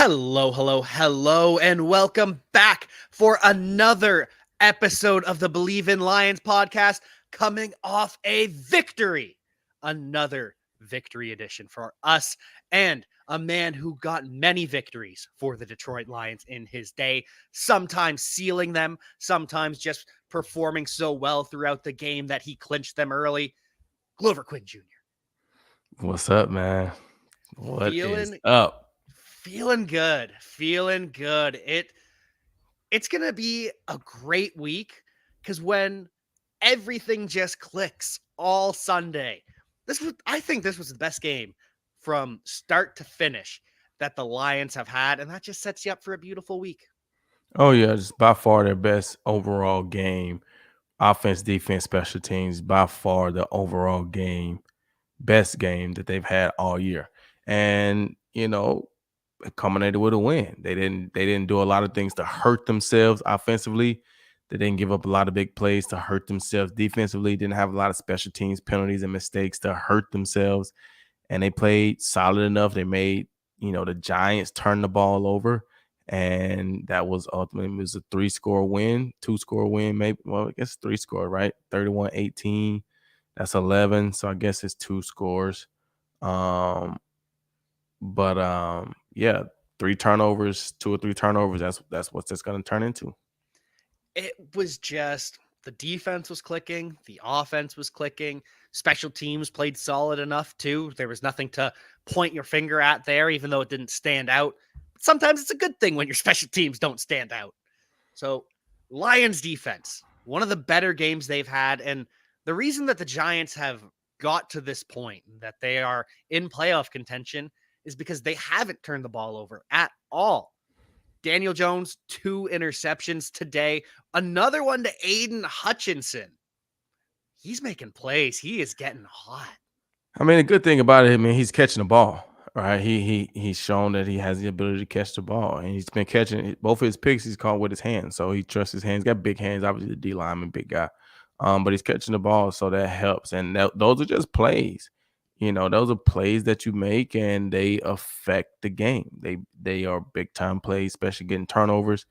Hello, hello, hello, and welcome back for another episode of the Believe in Lions podcast coming off a victory. Another victory edition for us and a man who got many victories for the Detroit Lions in his day, sometimes sealing them, sometimes just performing so well throughout the game that he clinched them early. Glover Quinn Jr. What's up, man? What is Feeling up? feeling good. It's going to be a great week because when everything just clicks all Sunday, I think this was the best game from start to finish that the Lions have had, and that just sets you up for a beautiful week. Oh yeah, it's by far their best overall game. Offense, defense, special teams, by far the overall game, best game that they've had all year. And, it culminated with a win. They didn't do a lot of things to hurt themselves offensively. They didn't give up a lot of big plays to hurt themselves defensively. Didn't have a lot of special teams penalties and mistakes to hurt themselves. And they played solid enough. They made, the Giants turn the ball over. And that was ultimately, it was a 3-score win, 2-score win, maybe. Well, I guess 3-score, right? 31-18. That's 11. So I guess it's 2 scores. Yeah, 3 turnovers, 2 or 3 turnovers. That's what that's going to turn into. It was just the defense was clicking, the offense was clicking, special teams played solid enough too. There was nothing to point your finger at there, even though it didn't stand out. But sometimes it's a good thing when your special teams don't stand out. So, Lions defense, one of the better games they've had. And the reason that the Giants have got to this point, that they are in playoff contention, is because they haven't turned the ball over at all. Daniel Jones, 2 interceptions today. Another one to Aiden Hutchinson. He's making plays. He is getting hot. I mean, the good thing about it, I mean, he's catching the ball, right? He's shown that he has the ability to catch the ball, and he's been catching both of his picks. He's caught with his hands, so he trusts his hands. He's got big hands, obviously the D lineman, big guy, but he's catching the ball, so that helps. And those are just plays, those are plays that you make, and they affect the game. They are big time plays, especially getting turnovers.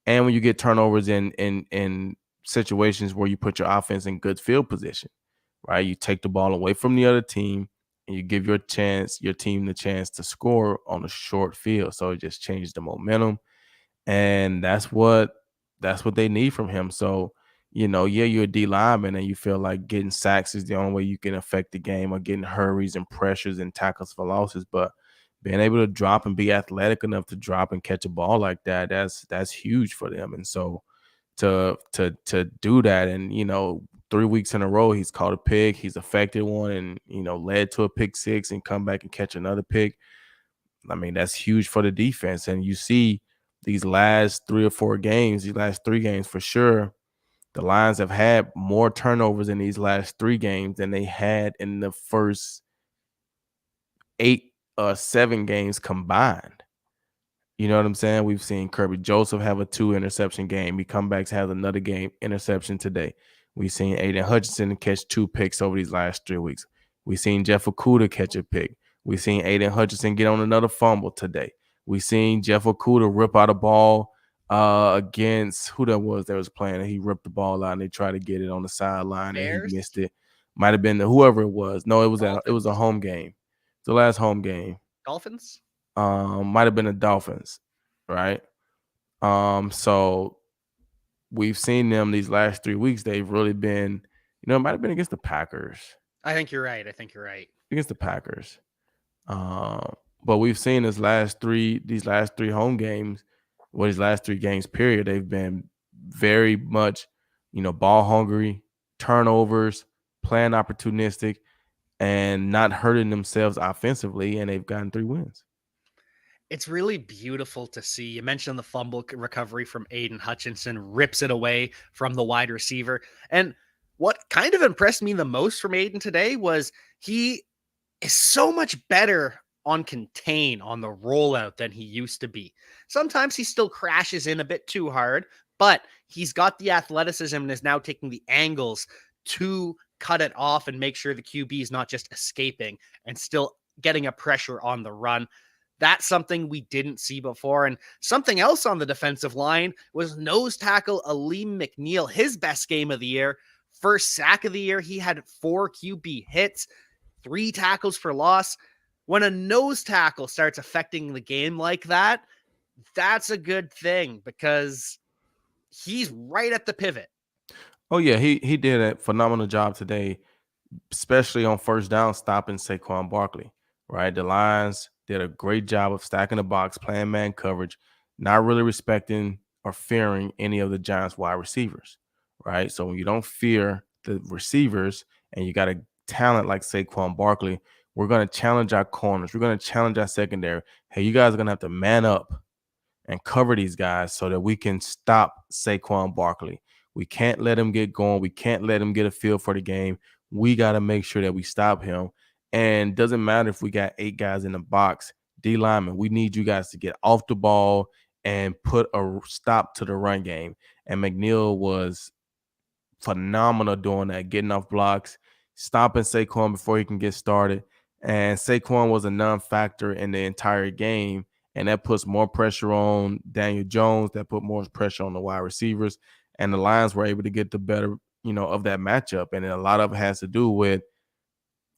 And when you get turnovers in situations where you put your offense in good field position, right? You take the ball away from the other team and you give your team the chance to score on a short field. So it just changes the momentum. And that's what they need from him. So, yeah, you're a D lineman and you feel like getting sacks is the only way you can affect the game, or getting hurries and pressures and tackles for losses. But being able to drop and be athletic enough to drop and catch a ball like that, that's huge for them. And so to do that, and 3 weeks in a row he's caught a pick, he's affected one, and led to a pick six and come back and catch another pick. I mean, that's huge for the defense. And you see these last 3 games for sure, the Lions have had more turnovers in these last 3 games than they had in the first 7 games combined. You know what I'm saying? We've seen Kirby Joseph have a 2-interception game. He comes back, has another game interception today. We've seen Aiden Hutchinson catch 2 picks over these last 3 weeks. We've seen Jeff Okudah catch a pick. We've seen Aiden Hutchinson get on another fumble today. We've seen Jeff Okudah rip out a ball against who that was playing. He ripped the ball out and they tried to get it on the sideline and he Bears, missed it. Might have been whoever it was. No, it was a Dolphins, home game. The last home game. Dolphins. Might have been the Dolphins, right? So we've seen them these last 3 weeks. They've really been, it might have been against the Packers. I think you're right. Against the Packers. But we've seen these last three home games, these last 3 games period, they've been very much, ball hungry, turnovers, playing opportunistic, and not hurting themselves offensively, and they've gotten 3 wins. It's really beautiful to see. You mentioned the fumble recovery from Aiden Hutchinson, rips it away from the wide receiver. And what kind of impressed me the most from Aiden today was he is so much better on contain on the rollout than he used to be. Sometimes he still crashes in a bit too hard, but he's got the athleticism and is now taking the angles to cut it off and make sure the QB is not just escaping and still getting a pressure on the run. That's something we didn't see before. And something else on the defensive line was nose tackle Aleem McNeil, his best game of the year. First sack of the year, he had 4 QB hits, 3 tackles for loss. When a nose tackle starts affecting the game like that, that's a good thing because he's right at the pivot. Oh yeah, he did a phenomenal job today, especially on first down, stopping Saquon Barkley. Right, the Lions did a great job of stacking the box, playing man coverage, not really respecting or fearing any of the Giants' wide receivers. Right, so when you don't fear the receivers and you got a talent like Saquon Barkley, we're going to challenge our corners. We're going to challenge our secondary. Hey, you guys are going to have to man up and cover these guys so that we can stop Saquon Barkley. We can't let him get going. We can't let him get a feel for the game. We got to make sure that we stop him. And doesn't matter if we got 8 guys in the box, D lineman, we need you guys to get off the ball and put a stop to the run game. And McNeil was phenomenal doing that, getting off blocks, stopping Saquon before he can get started. And Saquon was a non-factor in the entire game, and that puts more pressure on Daniel Jones. That put more pressure on the wide receivers, and the Lions were able to get the better, of that matchup. And a lot of it has to do with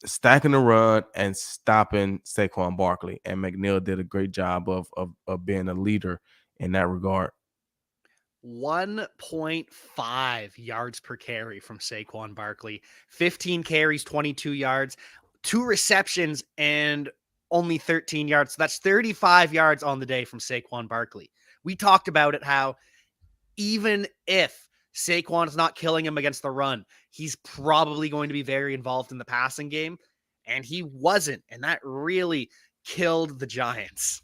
stacking the run and stopping Saquon Barkley. And McNeil did a great job of being a leader in that regard. 1.5 yards per carry from Saquon Barkley, 15 carries, 22 yards, 2 receptions, and only 13 yards. So that's 35 yards on the day from Saquon Barkley. We talked about it, how even if Saquon's not killing him against the run, he's probably going to be very involved in the passing game. And he wasn't. And that really killed the Giants.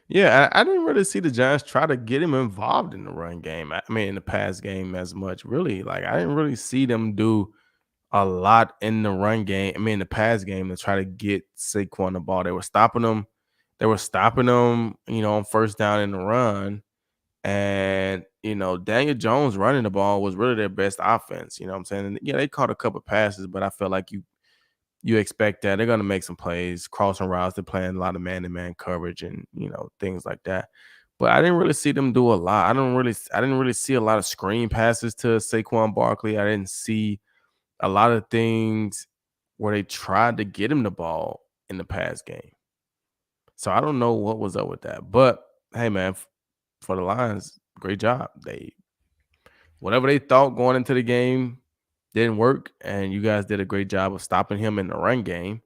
Yeah, I didn't really see the Giants try to get him involved in the run game. I mean, in the pass game as much. Really, like I didn't really see them do a lot in the run game. I mean, the pass game to try to get Saquon the ball. They were stopping him. They were stopping him, on first down in the run. And Daniel Jones running the ball was really their best offense. You know what I'm saying? And, yeah, they caught a couple passes, but I felt like you expect that they're going to make some plays, crossing routes. They're playing a lot of man-to-man coverage and things like that. But I didn't really see them do a lot. I didn't really see a lot of screen passes to Saquon Barkley. I didn't see a lot of things where they tried to get him the ball in the pass game. So I don't know what was up with that. But hey, man, for the Lions, great job. Whatever they thought going into the game didn't work, and you guys did a great job of stopping him in the run game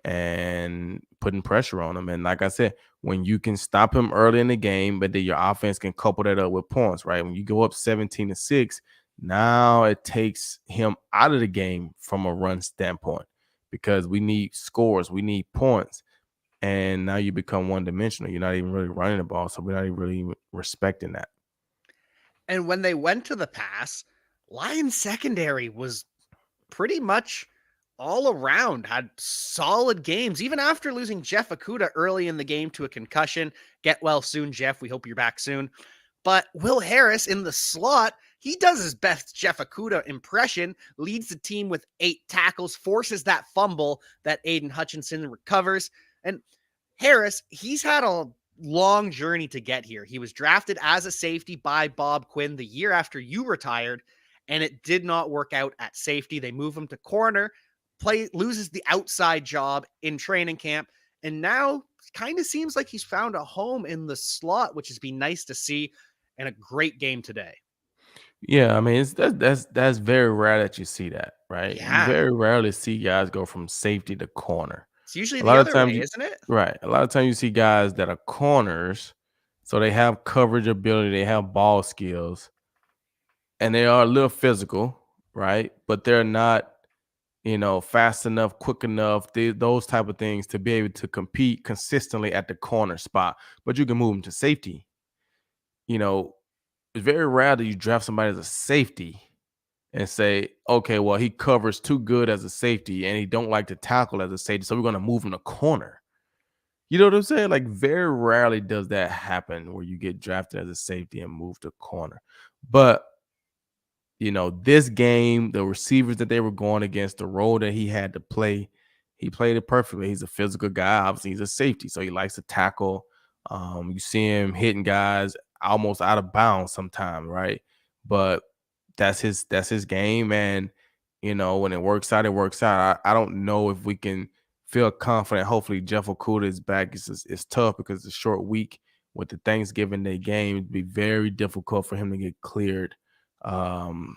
and putting pressure on him. And like I said, when you can stop him early in the game, but then your offense can couple that up with points, right? When you go up 17-6, now it takes him out of the game from a run standpoint because we need scores, we need points. And now you become one-dimensional. You're not even really running the ball, so we're not even really respecting that. And when they went to the pass, Lions secondary was pretty much all around, had solid games, even after losing Jeff Okudah early in the game to a concussion. Get well soon, Jeff. We hope you're back soon. But Will Harris in the slot, he does his best Jeff Okudah impression, leads the team with 8 tackles, forces that fumble that Aiden Hutchinson recovers. And Harris, he's had a long journey to get here. He was drafted as a safety by Bob Quinn the year after you retired, and it did not work out at safety. They move him to corner, loses the outside job in training camp, and now kind of seems like he's found a home in the slot, which has been nice to see, and a great game today. Yeah, I mean, that's very rare that you see that, right? You Yeah. very rarely see guys go from safety to corner. It's usually A the lot of other times way, you isn't it? right. A lot of times you see guys that are corners, so they have coverage ability, they have ball skills, and they are a little physical, right? But they're not, fast enough, quick enough, those type of things to be able to compete consistently at the corner spot. But you can move them to safety. It's very rare that you draft somebody as a safety and say, okay, well, he covers too good as a safety and he don't like to tackle as a safety, so we're going to move him to corner. You know what I'm saying? Like, very rarely does that happen where you get drafted as a safety and move to corner. But, this game, the receivers that they were going against, the role that he had to play, he played it perfectly. He's a physical guy. Obviously, he's a safety, so he likes to tackle. You see him hitting guys almost out of bounds sometimes, right? But that's his game, and when it works out, it works out. I don't know if we can feel confident. Hopefully, Jeff Okudah is back. It's tough because it's a short week with the Thanksgiving Day game. It'd be very difficult for him to get cleared um,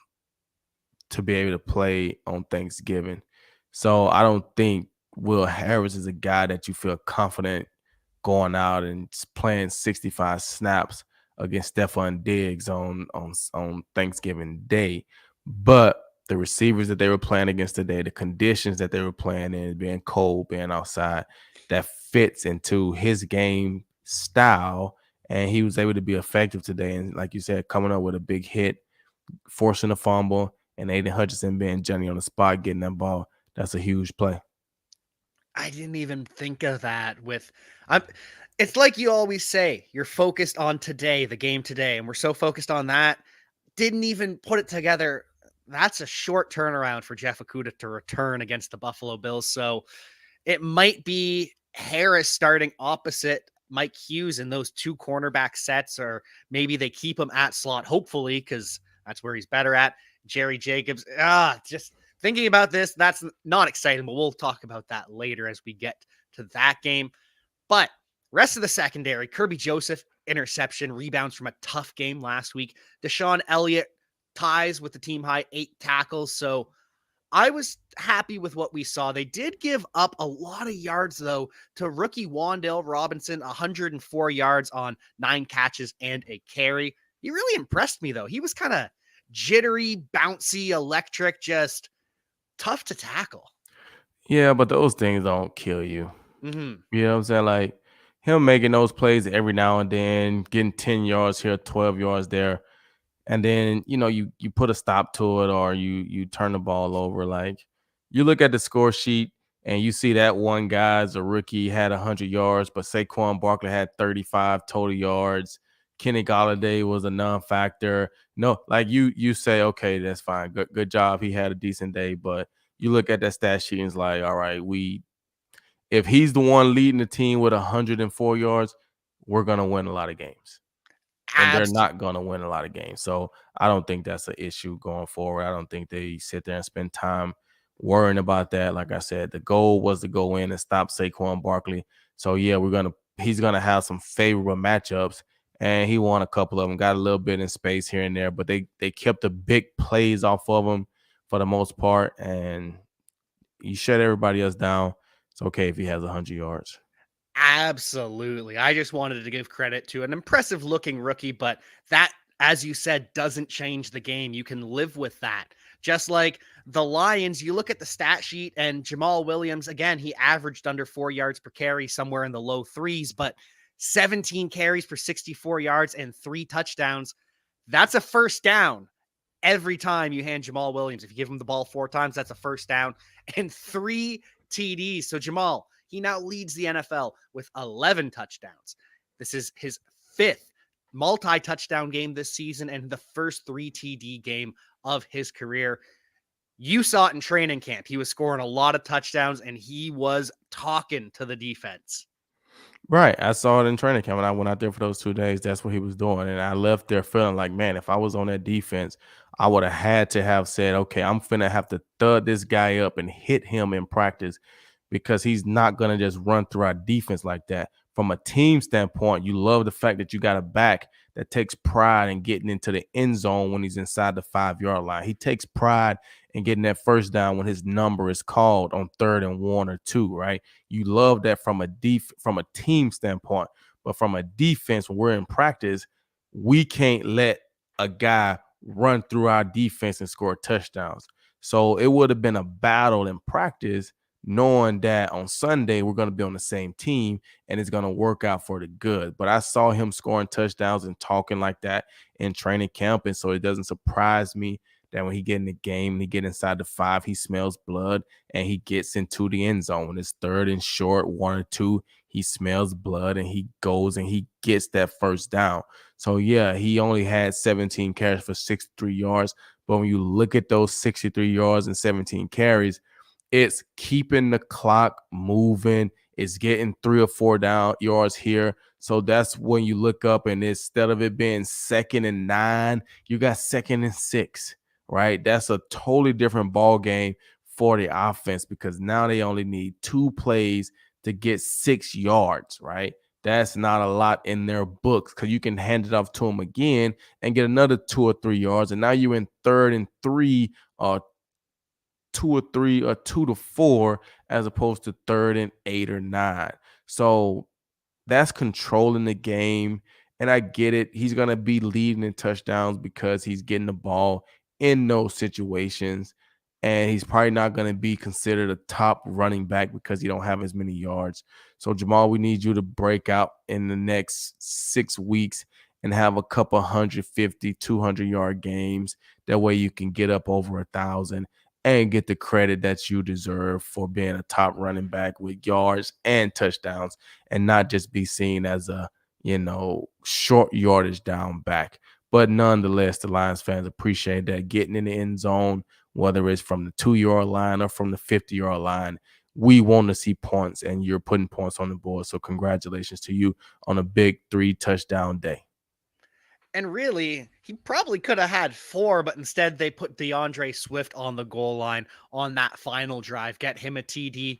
to be able to play on Thanksgiving. So I don't think Will Harris is a guy that you feel confident going out and playing 65 snaps against Stephon Diggs on Thanksgiving Day. But the receivers that they were playing against today, the conditions that they were playing in, being cold, being outside, that fits into his game style. And he was able to be effective today. And like you said, coming up with a big hit, forcing a fumble, and Aiden Hutchinson being Johnny on the spot, getting that ball. That's a huge play. I didn't even think of that it's like you always say, you're focused on today, the game today, and we're so focused on that. Didn't even put it together. That's a short turnaround for Jeff Okudah to return against the Buffalo Bills. So it might be Harris starting opposite Mike Hughes in those two cornerback sets, or maybe they keep him at slot, hopefully, because that's where he's better at. Jerry Jacobs. Just thinking about this, that's not exciting, but we'll talk about that later as we get to that game. But rest of the secondary, Kirby Joseph, interception, rebounds from a tough game last week. Deshaun Elliott ties with the team high 8 tackles. So I was happy with what we saw. They did give up a lot of yards, though, to rookie Wan'Dale Robinson, 104 yards on 9 catches and a carry. He really impressed me, though. He was kind of jittery, bouncy, electric, just tough to tackle. Yeah, but those things don't kill you. Mm-hmm. You know what I'm saying? Like him making those plays every now and then, getting 10 yards here, 12 yards there. And then, you put a stop to it, or you turn the ball over. Like you look at the score sheet and you see that one guy's a rookie, had 100 yards, but Saquon Barkley had 35 total yards. Kenny Golladay was a non-factor. No, like you say, okay, that's fine. Good job. He had a decent day. But you look at that stat sheet and it's like, all right, if he's the one leading the team with 104 yards, we're going to win a lot of games. And they're not going to win a lot of games. So I don't think that's an issue going forward. I don't think they sit there and spend time worrying about that. Like I said, the goal was to go in and stop Saquon Barkley. So yeah, he's gonna have some favorable matchups, and he won a couple of them. Got a little bit in space here and there, but they kept the big plays off of him for the most part, and you shut everybody else down. It's okay if he has 100 yards. Absolutely. I just wanted to give credit to an impressive looking rookie, but that, as you said, doesn't change the game. You can live with that. Just like the Lions, you look at the stat sheet and Jamal Williams, again, he averaged under 4 yards per carry, somewhere in the low threes, but 17 carries for 64 yards and 3 touchdowns. That's a first down every time you hand Jamal Williams. If you give him the ball 4 times, that's a first down, and 3 TDs. So Jamal, he now leads the NFL with 11 touchdowns. This is his 5th multi-touchdown game this season and the first 3 TD game of his career. You saw it in training camp. He was scoring a lot of touchdowns and he was talking to the defense. Right. I saw it in training camp when I went out there for those 2 days. That's what he was doing. And I left there feeling like, man, if I was on that defense, I would have had to have said, okay, I'm finna have to thud this guy up and hit him in practice, because he's not going to just run through our defense like that. From a team standpoint, you love the fact that you got a back that takes pride in getting into the end zone when he's inside the 5-yard line. He takes pride in getting that first down when his number is called on 3rd and 1 or 2, right? You love that from a team standpoint. But from a defense, when we're in practice, we can't let a guy run through our defense and score touchdowns. So it would have been a battle in practice, knowing that on Sunday we're going to be on the same team and it's going to work out for the good. But I saw him scoring touchdowns and talking like that in training camp, and so it doesn't surprise me that when he get in the game and he get inside the 5, he smells blood and he gets into the end zone. When it's 3rd and short, 1 or 2, he smells blood and he goes and he gets that first down. So yeah, he only had 17 carries for 63 yards. But when you look at those 63 yards and 17 carries, it's keeping the clock moving. It's getting 3 or 4 down yards here. So that's when you look up and instead of it being 2nd and 9, you got 2nd and 6, right? That's a totally different ball game for the offense because now they only need 2 plays to get 6 yards, right? That's not a lot in their books because you can hand it off to them again and get another 2 or 3 yards. And now you're in 3rd and 3 or 2 or 3 or 2 to 4 as opposed to 3rd and 8 or 9. So that's controlling the game. And I get it. He's going to be leading in touchdowns because he's getting the ball in those situations. And he's probably not going to be considered a top running back because he don't have as many yards. So, Jamal, we need you to break out in the next 6 weeks and have a couple 150, 200-yard games. That way you can get up over 1,000 and get the credit that you deserve for being a top running back with yards and touchdowns and not just be seen as a, short yardage down back. But nonetheless, the Lions fans appreciate that getting in the end zone, whether it's from the 2-yard line or from the 50-yard line. We want to see points, and you're putting points on the board. So congratulations to you on a big 3-touchdown day. And really, he probably could have had 4, but instead they put DeAndre Swift on the goal line on that final drive, get him a TD.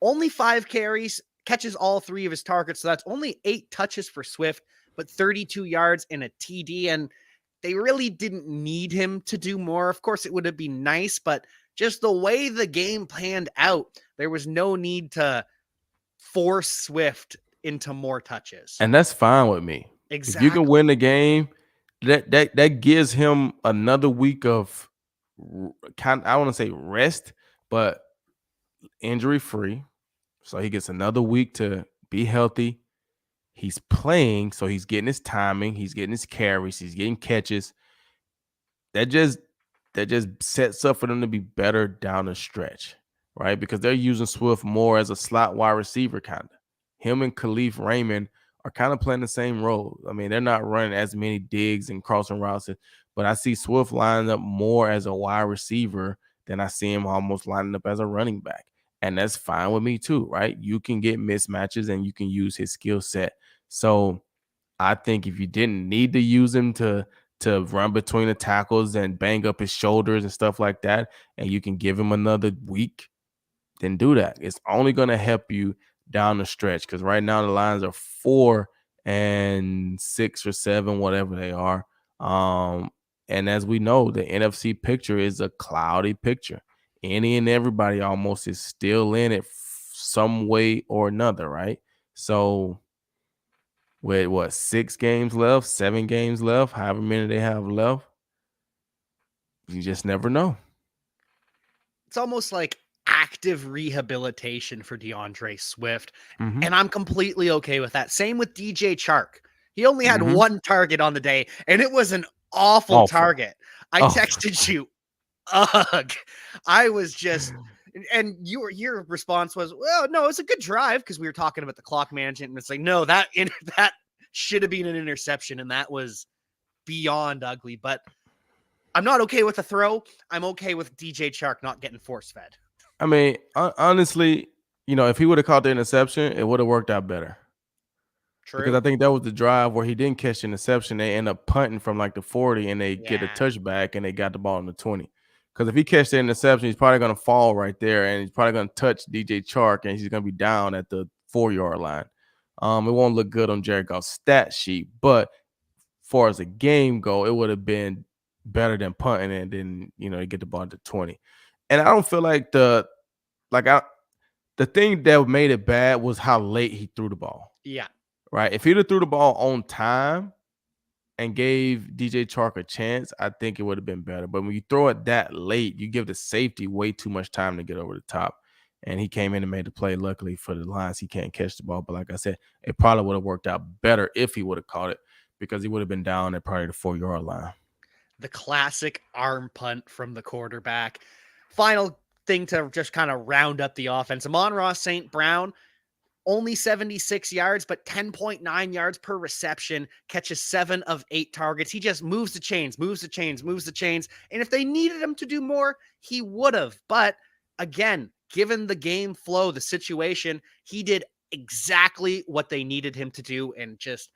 Only 5 carries, catches all 3 of his targets. So that's only 8 touches for Swift, but 32 yards and a TD. And they really didn't need him to do more. Of course, it would have been nice, but just the way the game panned out, there was no need to force Swift into more touches. And that's fine with me. Exactly. If you can win the game, that gives him another week of I want to say rest, but injury free. So he gets another week to be healthy. He's playing, so he's getting his timing, he's getting his carries, he's getting catches. That just sets up for them to be better down the stretch, right? Because they're using Swift more as a slot wide receiver, kind of. Him and Khalif Raymond are kind of playing the same role. I mean, they're not running as many digs and crossing routes, but I see Swift lining up more as a wide receiver than I see him almost lining up as a running back. And that's fine with me too, right? You can get mismatches and you can use his skill set. So I think if you didn't need to use him to run between the tackles and bang up his shoulders and stuff like that, and you can give him another week, then do that. It's only going to help you down the stretch because right now the Lions are 4 and 6 or 7, whatever they are. And as we know, the NFC picture is a cloudy picture. Any and everybody almost is still in it some way or another, right? So with 6 games left, 7 games left, however many they have left, you just never know. It's almost like active rehabilitation for DeAndre Swift. Mm-hmm. And I'm completely okay with that. Same with DJ Chark. He only had 1 target on the day, and it was an awful target. I texted you, ugh. I was just, and your response was, well, no, it's a good drive because we were talking about the clock management, and it's like, no, that should have been an interception, and that was beyond ugly. But I'm not okay with the throw. I'm okay with DJ Chark not getting force fed. I mean, honestly, if he would have caught the interception, it would have worked out better. True. Because I think that was the drive where he didn't catch the interception. They end up punting from like the 40 and they get a touchback and they got the ball in the 20. Because if he catches the interception, he's probably going to fall right there and he's probably going to touch DJ Chark and he's going to be down at the 4-yard line. It won't look good on Jared Goff's stat sheet, but as far as the game go, it would have been better than punting and then, you get the ball to 20. And I don't feel like the thing that made it bad was how late he threw the ball. Yeah. Right. If he'd have threw the ball on time and gave DJ Chark a chance, I think it would have been better. But when you throw it that late, you give the safety way too much time to get over the top. And he came in and made the play. Luckily for the Lions, he can't catch the ball. But like I said, it probably would have worked out better if he would have caught it because he would have been down at probably the 4-yard line. The classic arm punt from the quarterback. Final thing to just kind of round up the offense. Amon-Ra St. Brown, only 76 yards, but 10.9 yards per reception, catches 7 of 8 targets. He just moves the chains. And if they needed him to do more, he would have. But again, given the game flow, the situation, he did exactly what they needed him to do. And just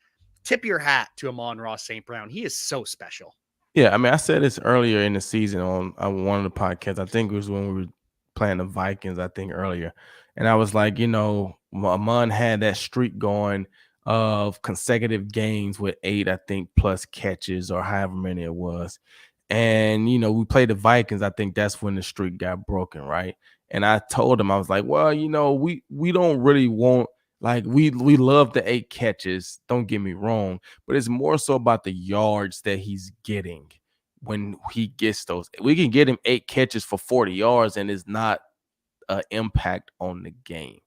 tip your hat to Amon-Ra St. Brown. He is so special. Yeah, I mean, I said this earlier in the season on one of the podcasts. I think it was when we were playing the Vikings, I think earlier. And I was like, Amon had that streak going of consecutive games with 8, I think, plus catches or however many it was. And, we played the Vikings. I think that's when the streak got broken, right? And I told him, I was like, well, we don't really want, like, we love the 8 catches. Don't get me wrong, but it's more so about the yards that he's getting when he gets those. We can get him 8 catches for 40 yards and it's not an impact on the game,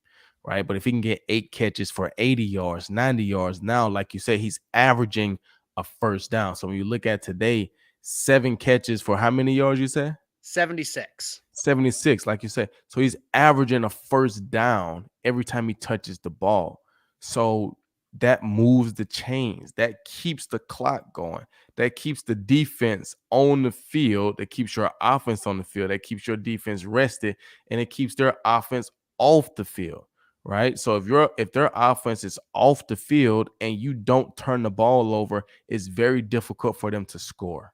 right? But if he can get 8 catches for 80 yards, 90 yards, now, like you said, he's averaging a first down. So when you look at today, 7 catches for how many yards you said? 76. 76, like you said. So he's averaging a first down every time he touches the ball. So that moves the chains. That keeps the clock going. That keeps the defense on the field. That keeps your offense on the field. That keeps your defense rested, and it keeps their offense off the field. Right. So if their offense is off the field and you don't turn the ball over, it's very difficult for them to score.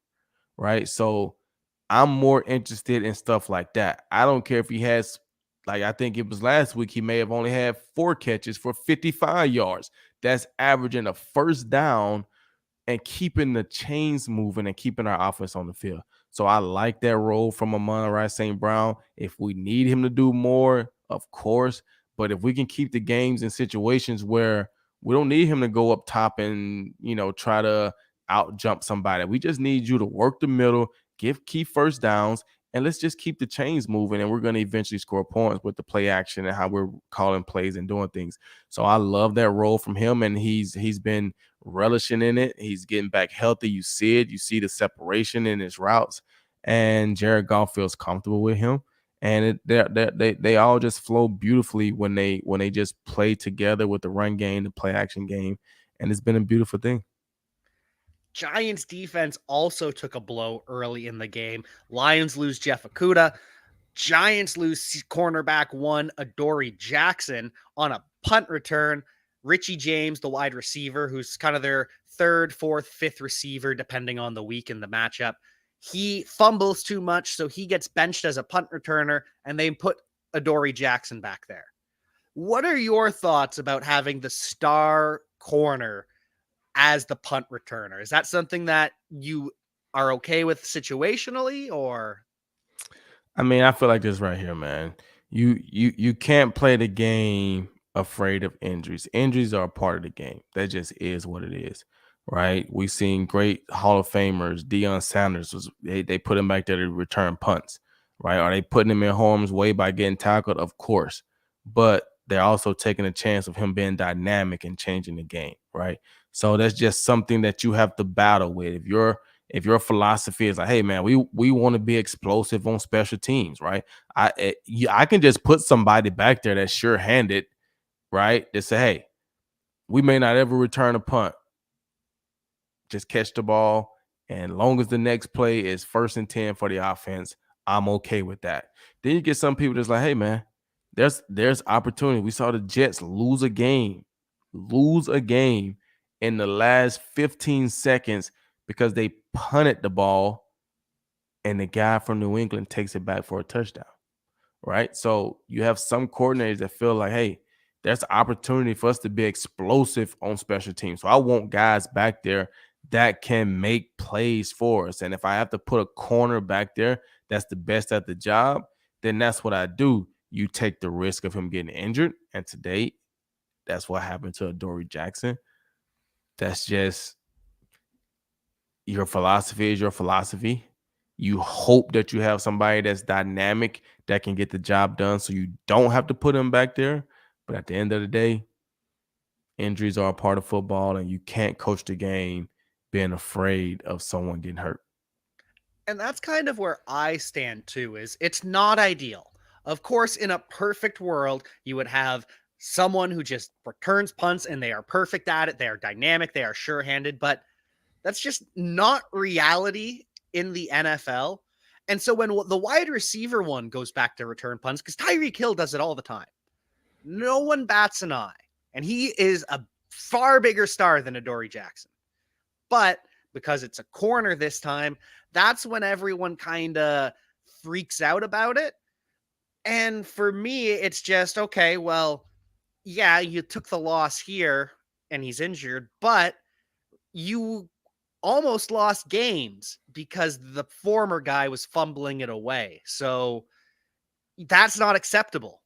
Right. So I'm more interested in stuff like that. I don't care if he has, like, I think it was last week, he may have only had 4 catches for 55 yards. That's averaging a first down and keeping the chains moving and keeping our offense on the field. So I like that role from Amon-Ra St. Brown. If we need him to do more, of course. But if we can keep the games in situations where we don't need him to go up top and, try to out jump somebody. We just need you to work the middle, give key first downs, and let's just keep the chains moving. And we're going to eventually score points with the play action and how we're calling plays and doing things. So I love that role from him, and he's been relishing in it. He's getting back healthy. You see it. You see the separation in his routes, and Jared Goff feels comfortable with him. And they all just flow beautifully when they just play together with the run game, the play action game, and it's been a beautiful thing. Giants defense also took a blow early in the game. Lions lose Jeff Okudah. Giants lose cornerback 1, Adoree Jackson, on a punt return. Richie James, the wide receiver, who's kind of their 3rd, 4th, 5th receiver, depending on the week in the matchup, he fumbles too much, so he gets benched as a punt returner, and they put Adoree Jackson back there. What are your thoughts about having the star corner as the punt returner? Is that something that you are okay with situationally, or? I mean, I feel like this right here, man. You can't play the game afraid of injuries. Injuries are a part of the game. That just is what it is, right? We've seen great Hall of Famers. Deion Sanders they put him back there to return punts, right? Are they putting him in harm's way by getting tackled? Of course, but they're also taking a chance of him being dynamic and changing the game, right? So that's just something that you have to battle with. If your philosophy is like, hey man, we want to be explosive on special teams, right? I can just put somebody back there that's sure-handed, right? To say, hey, we may not ever return a punt. Just catch the ball, and long as the next play is 1st and 10 for the offense, I'm okay with that. Then you get some people that's like, hey man, there's opportunity. We saw the Jets lose a game in the last 15 seconds because they punted the ball and the guy from New England takes it back for a touchdown, right? So you have some coordinators that feel like, hey, there's opportunity for us to be explosive on special teams. So I want guys back there that can make plays for us. And if I have to put a corner back there that's the best at the job, then that's what I do. You take the risk of him getting injured. And today, that's what happened to Adoree Jackson. That's just your philosophy is your philosophy. You hope that you have somebody that's dynamic that can get the job done so you don't have to put him back there. But at the end of the day, injuries are a part of football, and you can't coach the game being afraid of someone getting hurt. And that's kind of where I stand too, is it's not ideal. Of course, in a perfect world, you would have someone who just returns punts and they are perfect at it. They are dynamic. They are sure-handed, but that's just not reality in the NFL. And so when the wide receiver one goes back to return punts, because Tyreek Hill does it all the time, no one bats an eye. And he is a far bigger star than Adoree Jackson. But because it's a corner this time, that's when everyone kind of freaks out about it. And for me, it's just, okay, well, yeah, you took the loss here and he's injured, but you almost lost games because the former guy was fumbling it away. So that's not acceptable.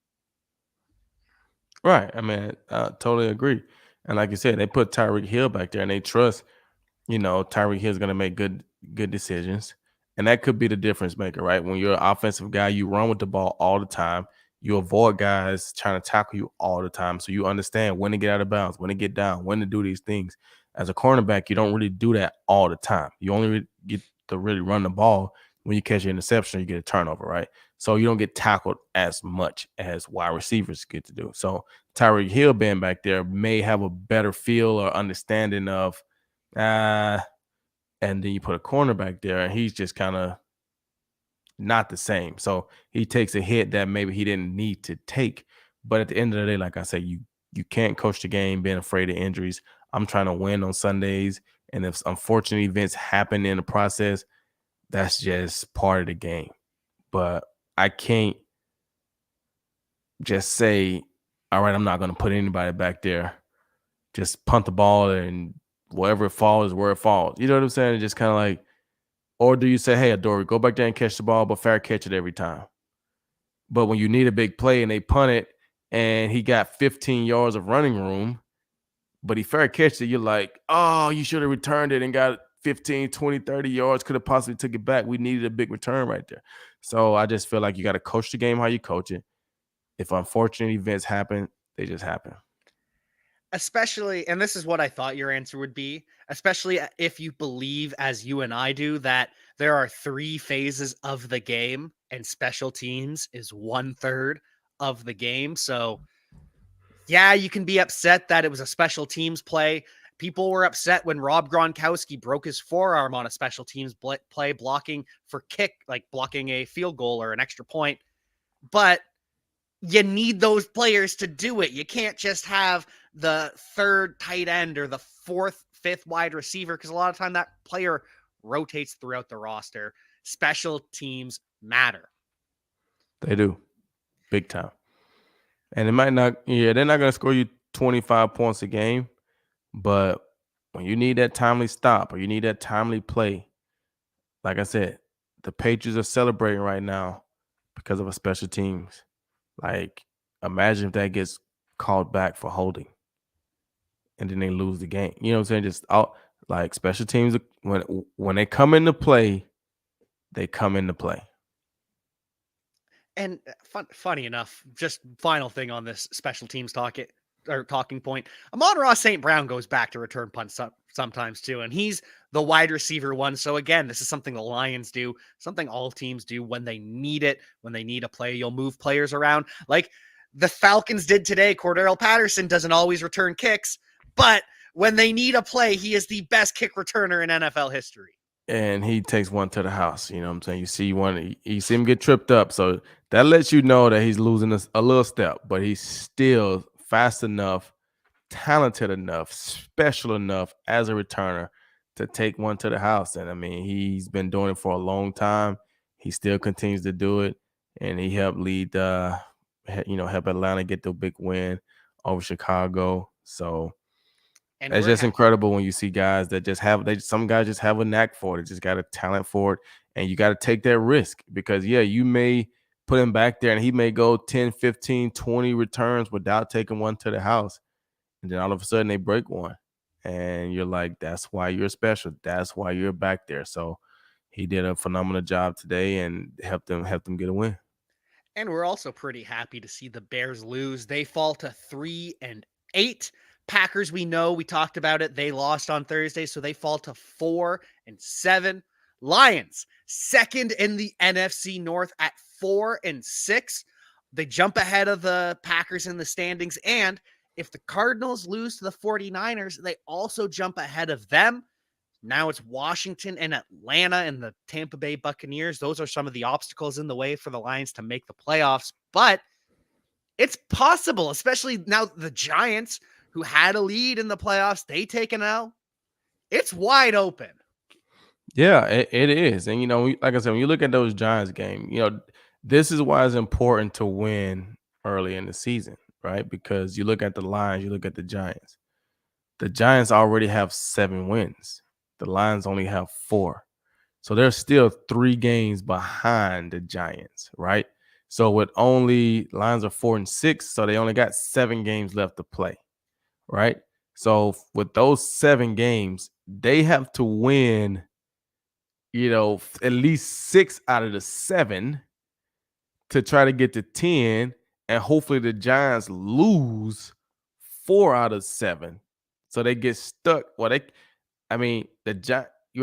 Right. I mean, I totally agree. And like you said, they put Tyreek Hill back there and they trust, Tyreek Hill's gonna make good decisions. And that could be the difference maker, right? When you're an offensive guy, you run with the ball all the time. You avoid guys trying to tackle you all the time. So you understand when to get out of bounds, when to get down, when to do these things. As a cornerback, you don't really do that all the time. You only get to really run the ball when you catch an interception, you get a turnover, right? So you don't get tackled as much as wide receivers get to do. So Tyreek Hill being back there may have a better feel or understanding of, and then you put a cornerback there, and he's just kind of not the same. So he takes a hit that maybe he didn't need to take. But at the end of the day, like I say, you can't coach the game being afraid of injuries. I'm trying to win on Sundays, and if unfortunate events happen in the process, that's just part of the game. But I can't just say, all right, I'm not going to put anybody back there. Just punt the ball and wherever it falls, where it falls. You know what I'm saying? Just kind of like, or do you say, hey, Adoree, go back there and catch the ball, but fair catch it every time. But when you need a big play and they punt it and he got 15 yards of running room, but he fair catched it, you're like, oh, you should have returned it and got 15, 20, 30 yards, could have possibly took it back. We needed a big return right there. So I just feel like you got to coach the game how you coach it. If unfortunate events happen, they just happen. Especially, and this is what I thought your answer would be, especially if you believe, as you and I do, that there are 3 phases of the game and special teams is 1/3 of the game. So, yeah, you can be upset that it was a special teams play. People were upset when Rob Gronkowski broke his forearm on a special teams play, blocking for kick, like blocking a field goal or an extra point. But you need those players to do it. You can't just have the third tight end or the fourth, fifth wide receiver, because a lot of time that player rotates throughout the roster. Special teams matter. They do. Big time. And it might not, they're not going to score you 25 points a game, but when you need that timely stop or you need that timely play, like I said, the Patriots are celebrating right now because of a special teams. Like, imagine if that gets called back for holding and then they lose the game. You know what I'm saying? Just out, like, special teams, when they come into play, they come into play. And funny enough, just final thing on this special teams talking point, Amon-Ra St. Brown goes back to return punts sometimes too, and he's the wide receiver one. So again, this is something the Lions do, something all teams do when they need it, when they need a play. You'll move players around like the Falcons did today. Cordarrelle Patterson doesn't always return kicks, but when they need a play, he is the best kick returner in NFL history. And he takes one to the house. You know what I'm saying? You see one, you see him get tripped up. So that lets you know that he's losing a little step, but he's still fast enough, talented enough, special enough as a returner to take one to the house. And I mean, he's been doing it for a long time. He still continues to do it. And he helped lead, help Atlanta get the big win over Chicago. So And it's just incredible when you see guys that just some guys just have a knack for it. They just got a talent for it. And you got to take that risk because, you may put him back there and he may go 10, 15, 20 returns without taking one to the house. And then all of a sudden they break one. And you're like, that's why you're special. That's why you're back there. So he did a phenomenal job today and helped them get a win. And we're also pretty happy to see the Bears lose. They fall to 3-8. Packers, we know, we talked about it. They lost on Thursday, so they fall to 4-7. Lions, second in the NFC North at 4-6. They jump ahead of the Packers in the standings. And if the Cardinals lose to the 49ers, they also jump ahead of them. Now it's Washington and Atlanta and the Tampa Bay Buccaneers. Those are some of the obstacles in the way for the Lions to make the playoffs, but it's possible, especially now the Giants, who had a lead in the playoffs, they take an L. It's wide open. Yeah, it is. And, like I said, when you look at those Giants game, this is why it's important to win early in the season, right? Because you look at the Lions, you look at the Giants. The Giants already have 7 wins. The Lions only have 4. So they're still 3 games behind the Giants, right? So with only Lions are 4-6, so they only got 7 games left to play, right? So with those 7 games, they have to win, at least 6 out of the 7 to try to get to 10, and hopefully the Giants lose 4 out of 7. So they get stuck. Well, you're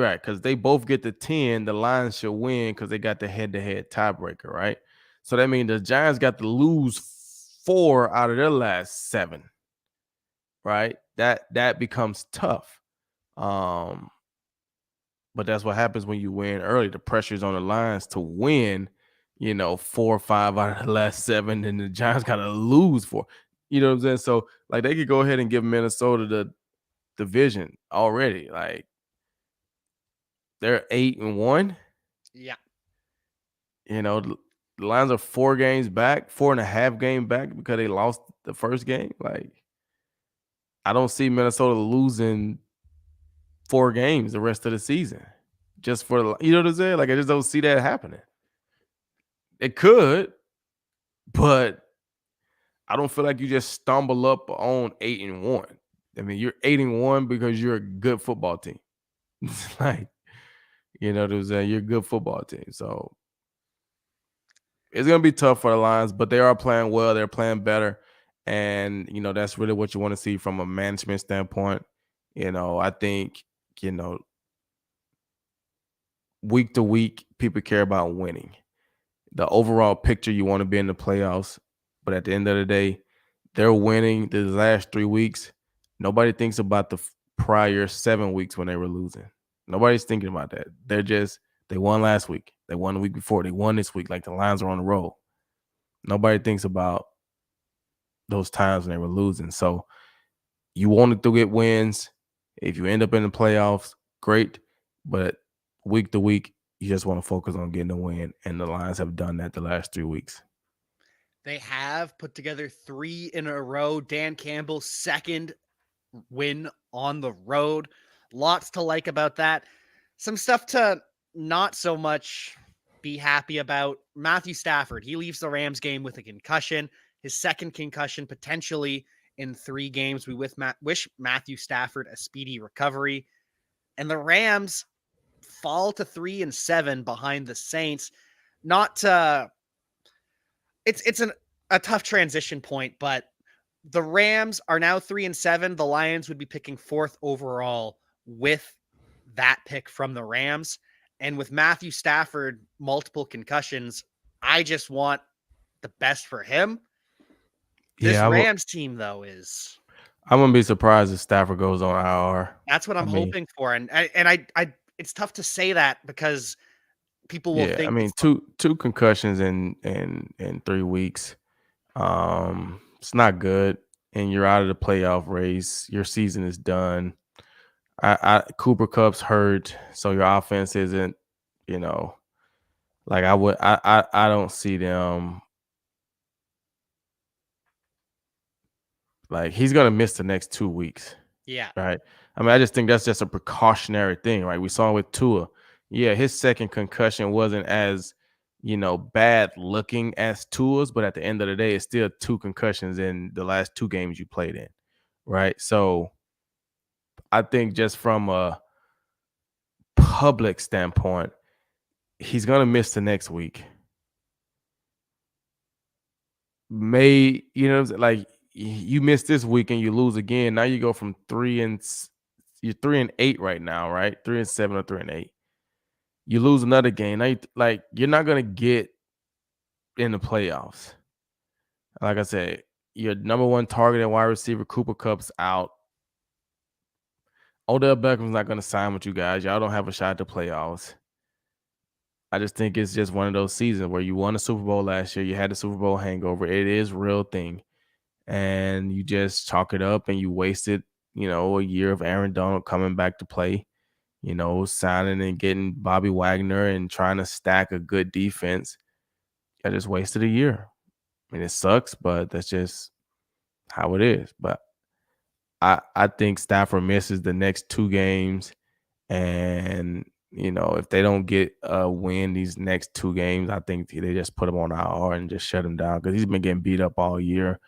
right, because they both get to 10, the Lions should win because they got the head-to-head tiebreaker, right? So that means the Giants got to lose 4 out of their last 7, right? That becomes tough. But that's what happens when you win early. The pressure's on the Lions to win, 4 or 5 out of the last 7, and the Giants got to lose 4. You know what I'm saying? So, like, they could go ahead and give Minnesota the division already. Like, they're 8-1. Yeah. The Lions are 4 games back, 4.5 game back because they lost the first game. Like, I don't see Minnesota losing 4 games the rest of the season. Just for, you know what I'm saying? Like, I just don't see that happening. It could, but I don't feel like you just stumble up on 8-1. I mean, you're 8-1 because you're a good football team. Like, you're a good football team. So it's gonna be tough for the Lions, but they are playing well. They're playing better, and that's really what you want to see from a management standpoint. I think week to week, people care about winning. The overall picture, you want to be in the playoffs, but at the end of the day, they're winning the last 3 weeks. Nobody thinks about the prior 7 weeks when they were losing. Nobody's thinking about that. They won last week. They won the week before. They won this week. Like, the Lions are on the roll. Nobody thinks about those times when they were losing. So you wanted to get wins. If you end up in the playoffs, great. But week to week, you just want to focus on getting a win. And the Lions have done that the last 3 weeks. They have put together 3 in a row. Dan Campbell's second win on the road. Lots to like about that. Some stuff to not so much be happy about. Matthew Stafford, he leaves the Rams game with a concussion. His second concussion potentially in 3 games. We wish Matthew Stafford a speedy recovery. And the Rams fall to 3-7 behind the Saints. Not to it's a tough transition point, but the Rams are now 3-7. The Lions would be picking 4th overall with that pick from the Rams. And with Matthew Stafford, multiple concussions, I just want the best for him. This Rams team, though, I'm gonna be surprised if Stafford goes on IR. That's what I'm hoping for. And I it's tough to say that because people will think. I mean, two concussions in 3 weeks. It's not good, and you're out of the playoff race. Your season is done. Cooper Kupp's hurt, so your offense isn't, like I don't see them. Like, he's gonna miss the next 2 weeks. Yeah. Right. I mean, I just think that's just a precautionary thing, right? We saw it with Tua. Yeah, his second concussion wasn't as, bad looking as Tua's, but at the end of the day, it's still 2 concussions in the last 2 games you played in, right? So I think just from a public standpoint, he's gonna miss the next week. Like, you miss this week and you lose again. Now you go from you're 3-8 right now, right? 3-7 or 3-8. You lose another game. Now you're not gonna get in the playoffs. Like I said, your number 1 target and wide receiver, Cooper Kupp's out. Odell Beckham's not going to sign with you guys. Y'all don't have a shot at the playoffs. I just think it's just one of those seasons where you won a Super Bowl last year. You had the Super Bowl hangover. It is a real thing. And you just chalk it up and you wasted, a year of Aaron Donald coming back to play, signing and getting Bobby Wagner and trying to stack a good defense. I just wasted a year. I mean, it sucks, but that's just how it is. But I think Stafford misses the next 2 games. And, if they don't get a win these next 2 games, I think they just put him on IR and just shut him down because he's been getting beat up all year.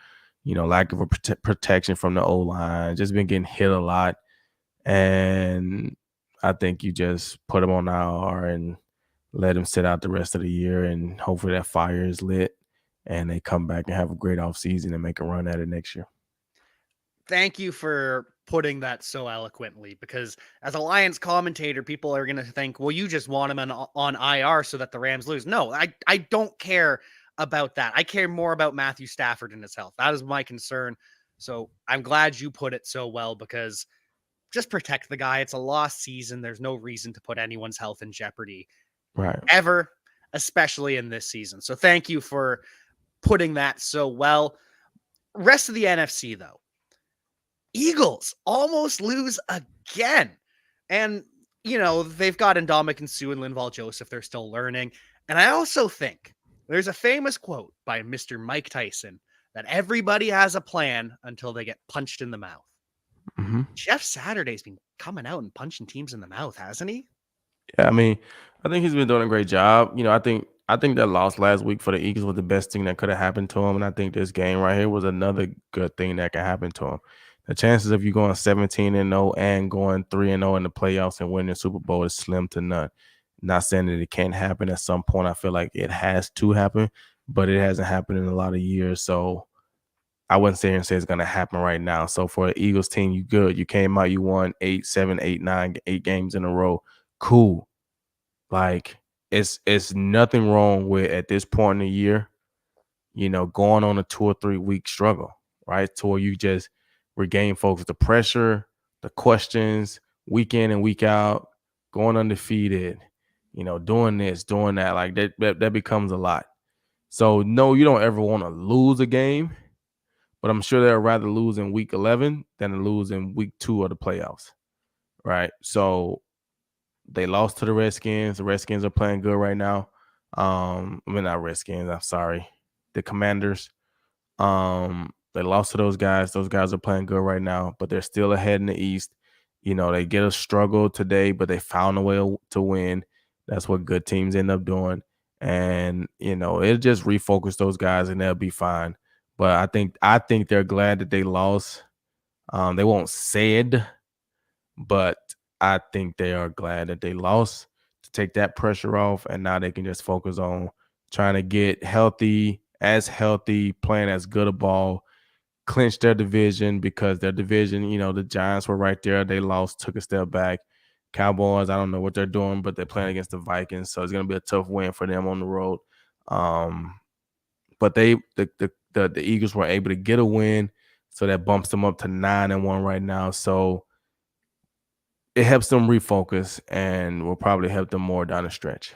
Lack of protection from the O-line, just been getting hit a lot. And I think you just put him on IR and let him sit out the rest of the year, and hopefully that fire is lit and they come back and have a great offseason and make a run at it next year. Thank you for putting that so eloquently, because as a Lions commentator, people are going to think, well, you just want him on IR so that the Rams lose. No, I don't care about that. I care more about Matthew Stafford and his health. That is my concern. So I'm glad you put it so well, because just protect the guy. It's a lost season. There's no reason to put anyone's health in jeopardy. Right. Ever, especially in this season. So thank you for putting that so well. Rest of the NFC, though. Eagles almost lose again. And, they've got Ndamukong Suh and Linval Joseph. They're still learning. And I also think there's a famous quote by Mr. Mike Tyson that everybody has a plan until they get punched in the mouth. Mm-hmm. Jeff Saturday's been coming out and punching teams in the mouth, hasn't he? Yeah, I mean, I think he's been doing a great job. I think that loss last week for the Eagles was the best thing that could have happened to him. And I think this game right here was another good thing that could happen to him. The chances of you going 17-0 and going 3-0 in the playoffs and winning the Super Bowl is slim to none. Not saying that it can't happen at some point. I feel like it has to happen, but it hasn't happened in a lot of years. So I wouldn't sit here and say it's going to happen right now. So for the Eagles team, you good. You came out, you won 8, 7, 8, 9, 8 games in a row. Cool. Like, it's nothing wrong with, at this point in the year, going on a 2 or 3 week struggle, right? To where you just regain focus. The pressure, the questions, week in and week out, going undefeated, doing this, doing that, like that becomes a lot. So no, you don't ever want to lose a game, but I'm sure they'd rather lose in week 11 than to lose in week 2 of the playoffs, right? So they lost to the Redskins. The Redskins are playing good right now. Not Redskins. I'm sorry. The Commanders. They lost to those guys. Those guys are playing good right now, but they're still ahead in the East. They get a struggle today, but they found a way to win. That's what good teams end up doing. And, it'll just refocus those guys and they'll be fine. But I think they're glad that they lost. They won't say it, but I think they are glad that they lost to take that pressure off, and now they can just focus on trying to get healthy, playing as good a ball, clinch their division, because their division, the Giants were right there. They lost, took a step back. Cowboys, I don't know what they're doing, but they're playing against the Vikings, so it's going to be a tough win for them on the road. But the Eagles were able to get a win, so that bumps them up to 9-1 right now. So it helps them refocus and will probably help them more down the stretch.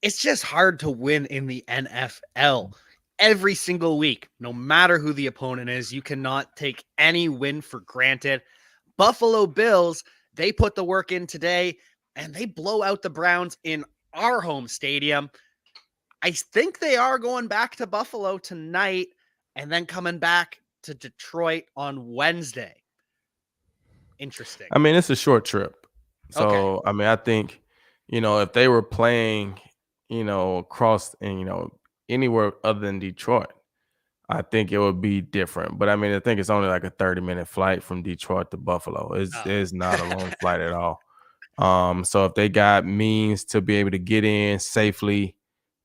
It's just hard to win in the NFL every single week, no matter who the opponent is. You cannot take any win for granted. Buffalo Bills, they put the work in today and they blow out the Browns in our home stadium. I think they are going back to Buffalo tonight and then coming back to Detroit on Wednesday. Interesting. I mean, it's a short trip. So, okay. I mean, I think, if they were playing, across and, anywhere other than Detroit, I think it would be different. But I mean, I think it's only like a 30-minute flight from Detroit to Buffalo. It's not a long flight at all. So if they got means to be able to get in safely,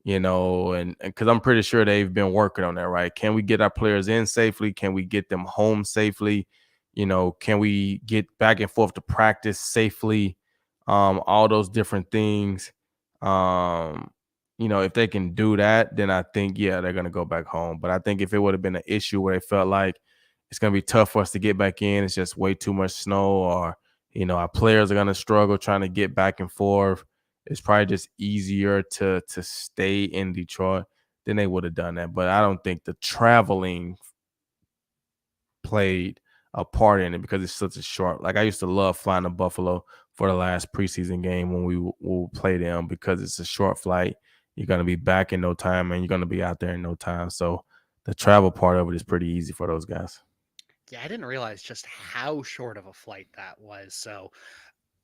and because I'm pretty sure they've been working on that, right? Can we get our players in safely? Can we get them home safely? Can we get back and forth to practice safely? All those different things. If they can do that, then I think, yeah, they're going to go back home. But I think if it would have been an issue where they felt like it's going to be tough for us to get back in, it's just way too much snow, or, Our players are going to struggle trying to get back and forth. It's probably just easier to stay in Detroit than they would have done that. But I don't think the traveling played a part in it because it's such a short. Like I used to love flying to Buffalo for the last preseason game when we will play them because it's a short flight. You're going to be back in no time, and you're going to be out there in no time. So the travel part of it is pretty easy for those guys. Yeah, I didn't realize just how short of a flight that was. So,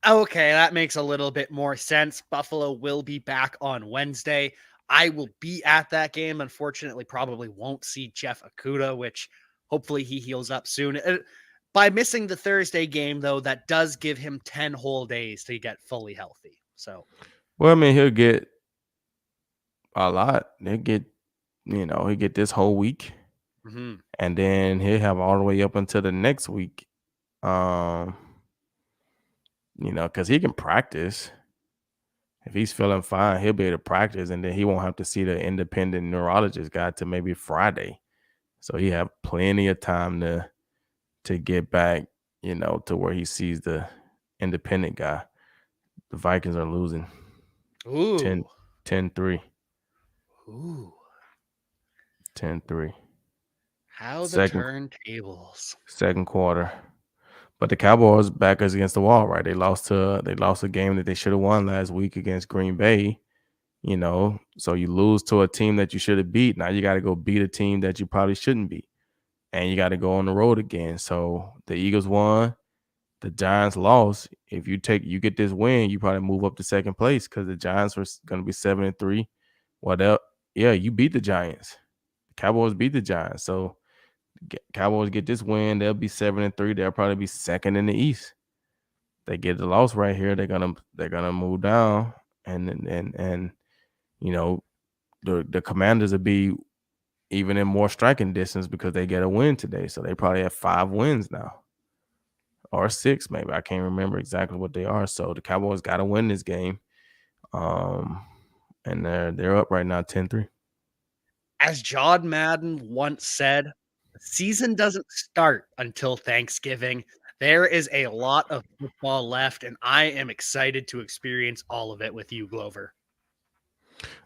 okay, that makes a little bit more sense. Buffalo will be back on Wednesday. I will be at that game. Unfortunately, probably won't see Jeff Okuda, which hopefully he heals up soon. By missing the Thursday game, though, that does give him 10 whole days to get fully healthy. So, Well, I mean, he'll get a lot. He'll get this whole week, mhm. and then he'll have all the way up until the next week. Um, because he can practice. If he's feeling fine, he'll be able to practice, and then he won't have to see the independent neurologist guy till maybe Friday. So he have plenty of time to get back, to where he sees the independent guy. The Vikings are losing Ooh. 10-3. Ooh. 10-3. How the Second turntables. second quarter. But the Cowboys back us against the wall, right? They lost a game that they should have won last week against Green Bay. So you lose to a team that you should have beat. Now you got to go beat a team that you probably shouldn't beat. And you got to go on the road again. So the Eagles won, the Giants lost. If you get this win, you probably move up to second place because the Giants were going to be 7-3. What else? Yeah, you beat the Giants. The Cowboys beat the Giants. So Cowboys get this win, they'll be 7-3. They'll probably be second in the East. They get the loss right here, they're gonna move down, and the Commanders will be even in more striking distance because they get a win today. So they probably have 5 wins now. Or 6, maybe. I can't remember exactly what they are. So the Cowboys got to win this game. And they're up right now 10-3. As John Madden once said, the season doesn't start until Thanksgiving. There is a lot of football left, and I am excited to experience all of it with you, Glover.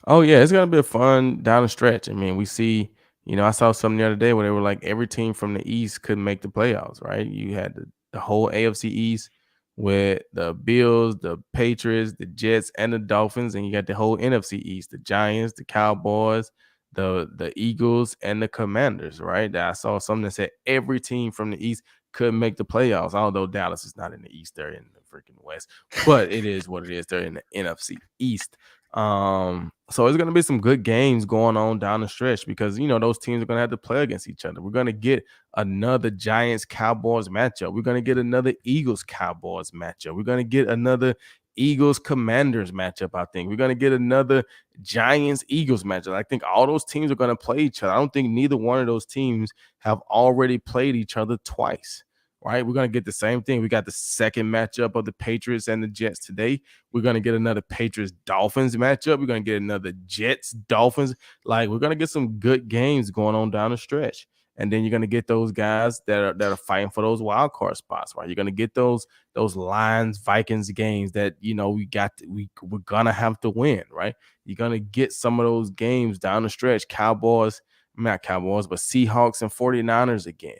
Oh yeah, it's gonna be a fun down the stretch. I mean, we see, I saw something the other day where they were like every team from the East couldn't make the playoffs, right? You had the whole AFC East with the Bills, the Patriots, the Jets, and the Dolphins, and you got the whole NFC East, the Giants, the Cowboys, the Eagles, and the Commanders, right? I saw something that said every team from the East couldn't make the playoffs, although Dallas is not in the East, they're in the freaking West. But it is what it is. They're in the NFC East. So it's gonna be some good games going on down the stretch because those teams are gonna have to play against each other. We're gonna get another Giants Cowboys matchup. We're gonna get another Eagles Cowboys matchup. We're gonna get another Eagles Commanders matchup. I think we're gonna get another Giants Eagles matchup. I think all those teams are gonna play each other. I don't think neither one of those teams have already played each other twice. Right, we're gonna get the same thing. We got the second matchup of the Patriots and the Jets today. We're gonna get another Patriots Dolphins matchup. We're gonna get another Jets Dolphins. Like we're gonna get some good games going on down the stretch, and then you're gonna get those guys that are fighting for those wild card spots. Right, you're gonna get those Lions Vikings games that we're gonna have to win. Right, you're gonna get some of those games down the stretch. Not Cowboys, but Seahawks and 49ers again.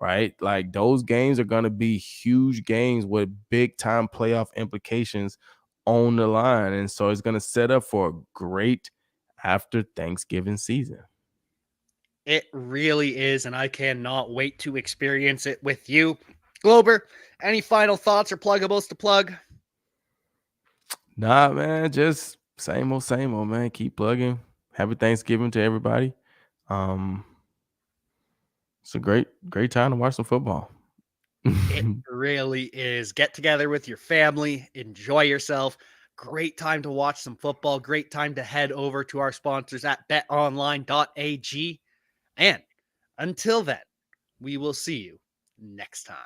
Right? Like those games are going to be huge games with big time playoff implications on the line. And so it's going to set up for a great after Thanksgiving season. It really is, and I cannot wait to experience it with you. Glover, any final thoughts or pluggables to plug? Nah, man, just same old, man. Keep plugging. Happy Thanksgiving to everybody. It's a great time to watch some football. It really is. Get together with your family, enjoy yourself. Great time to watch some football. Great time to head over to our sponsors at betonline.ag. And until then, we will see you next time.